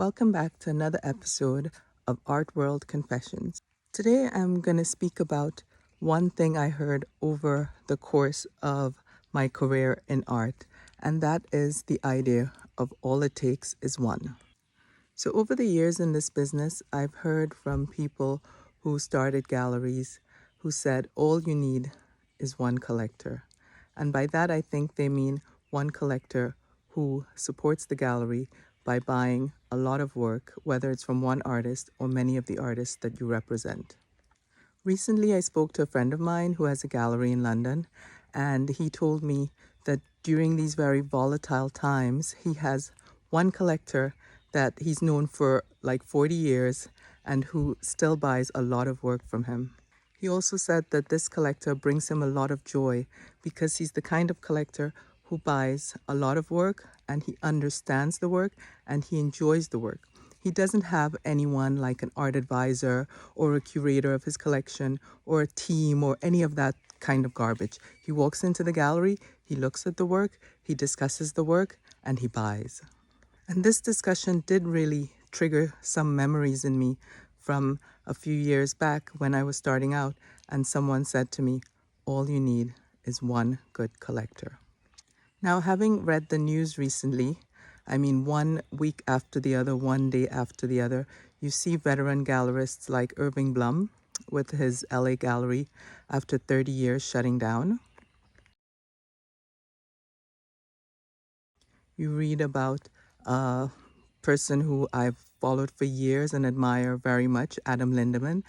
Welcome back to another episode of Art World Confessions. Today I'm going to speak about one thing I heard over the course of my career in art, and that is the idea of all it takes is one. So, over the years in this business, I've heard from people who started galleries who said all you need is one collector. And by that, I think they mean one collector who supports the gallery by buying a lot of work, whether it's from one artist or many of the artists that you represent. Recently, I spoke to a friend of mine who has a gallery in London, and he told me that during these very volatile times, he has one collector that he's known for like 40 years and who still buys a lot of work from him. He also said that this collector brings him a lot of joy because he's the kind of collector who buys a lot of work and he understands the work and he enjoys the work. He doesn't have anyone like an art advisor or a curator of his collection or a team or any of that kind of garbage. He walks into the gallery, he looks at the work, he discusses the work, and he buys. And this discussion did really trigger some memories in me from a few years back when I was starting out, and someone said to me, all you need is one good collector. Now, having read the news recently, I mean, one week after the other, one day after the other, you see veteran gallerists like Irving Blum with his LA gallery after 30 years shutting down. You read about a person who I've followed for years and admire very much, Adam Lindemann,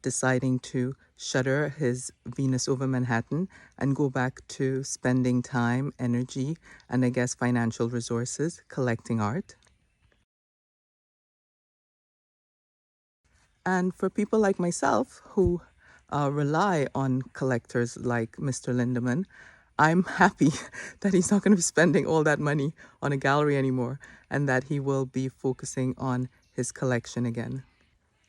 deciding to shutter his Venus over Manhattan and go back to spending time, energy, and I guess financial resources collecting art. And for people like myself who rely on collectors like Mr. Lindemann, I'm happy that he's not going to be spending all that money on a gallery anymore and that he will be focusing on his collection again.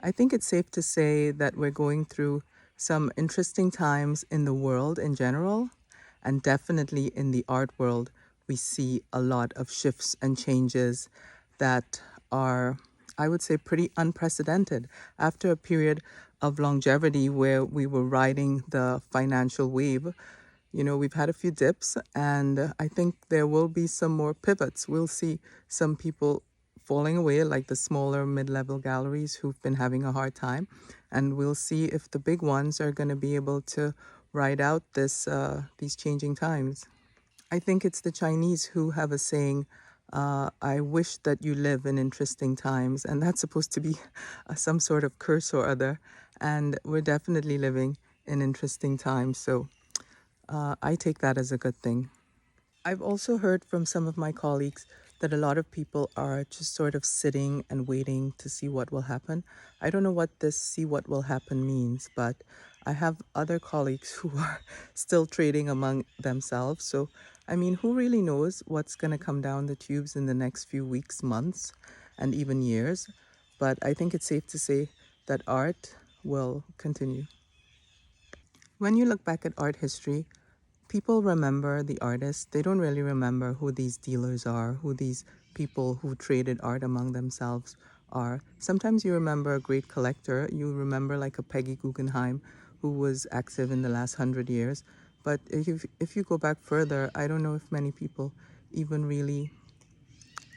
I think it's safe to say that we're going through some interesting times in the world in general, and definitely in the art world, we see a lot of shifts and changes that are, I would say, pretty unprecedented. After a period of longevity where we were riding the financial wave, we've had a few dips, and I think there will be some more pivots. We'll see some people falling away, like the smaller mid-level galleries who've been having a hard time, and we'll see if the big ones are going to be able to ride out these changing times. I think it's the Chinese who have a saying, I wish that you live in interesting times, and that's supposed to be some sort of curse or other, and we're definitely living in interesting times, so I take that as a good thing. I've also heard from some of my colleagues that a lot of people are just sort of sitting and waiting to see what will happen. I don't know what this see what will happen means, but I have other colleagues who are still trading among themselves. So, I mean, who really knows what's going to come down the tubes in the next few weeks, months, and even years? But I think it's safe to say that art will continue. When you look back at art history, people remember the artists. They don't really remember who these dealers are, who these people who traded art among themselves are. Sometimes you remember a great collector. You remember like a Peggy Guggenheim who was active in the last 100 years. But if you go back further, I don't know if many people even really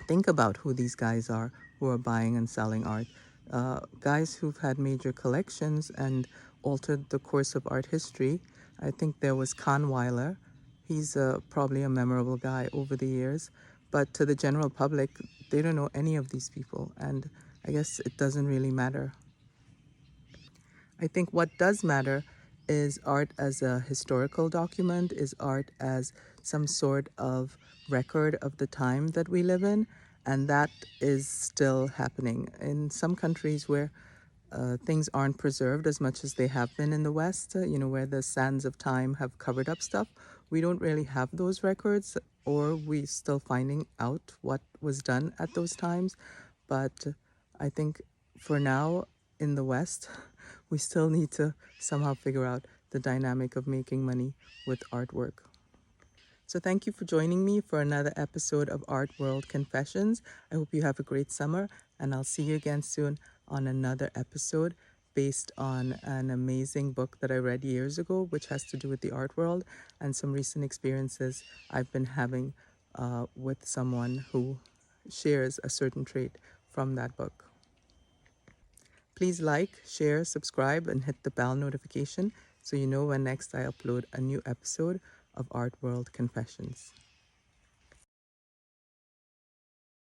think about who these guys are who are buying and selling art. Guys who've had major collections and altered the course of art history. I think there was Kahnweiler. He's probably a memorable guy over the years, but to the general public, they don't know any of these people, and I guess it doesn't really matter. I think what does matter is art as a historical document, is art as some sort of record of the time that we live in, and that is still happening. In some countries where things aren't preserved as much as they have been in the West, where the sands of time have covered up stuff, we don't really have those records, or we still finding out what was done at those times. But I think for now in the West, we still need to somehow figure out the dynamic of making money with artwork. So thank you for joining me for another episode of Art World Confessions. I hope you have a great summer, and I'll see you again soon on another episode based on an amazing book that I read years ago, which has to do with the art world and some recent experiences I've been having with someone who shares a certain trait from that book. Please like, share, subscribe, and hit the bell notification so you know when next I upload a new episode of Art World Confessions.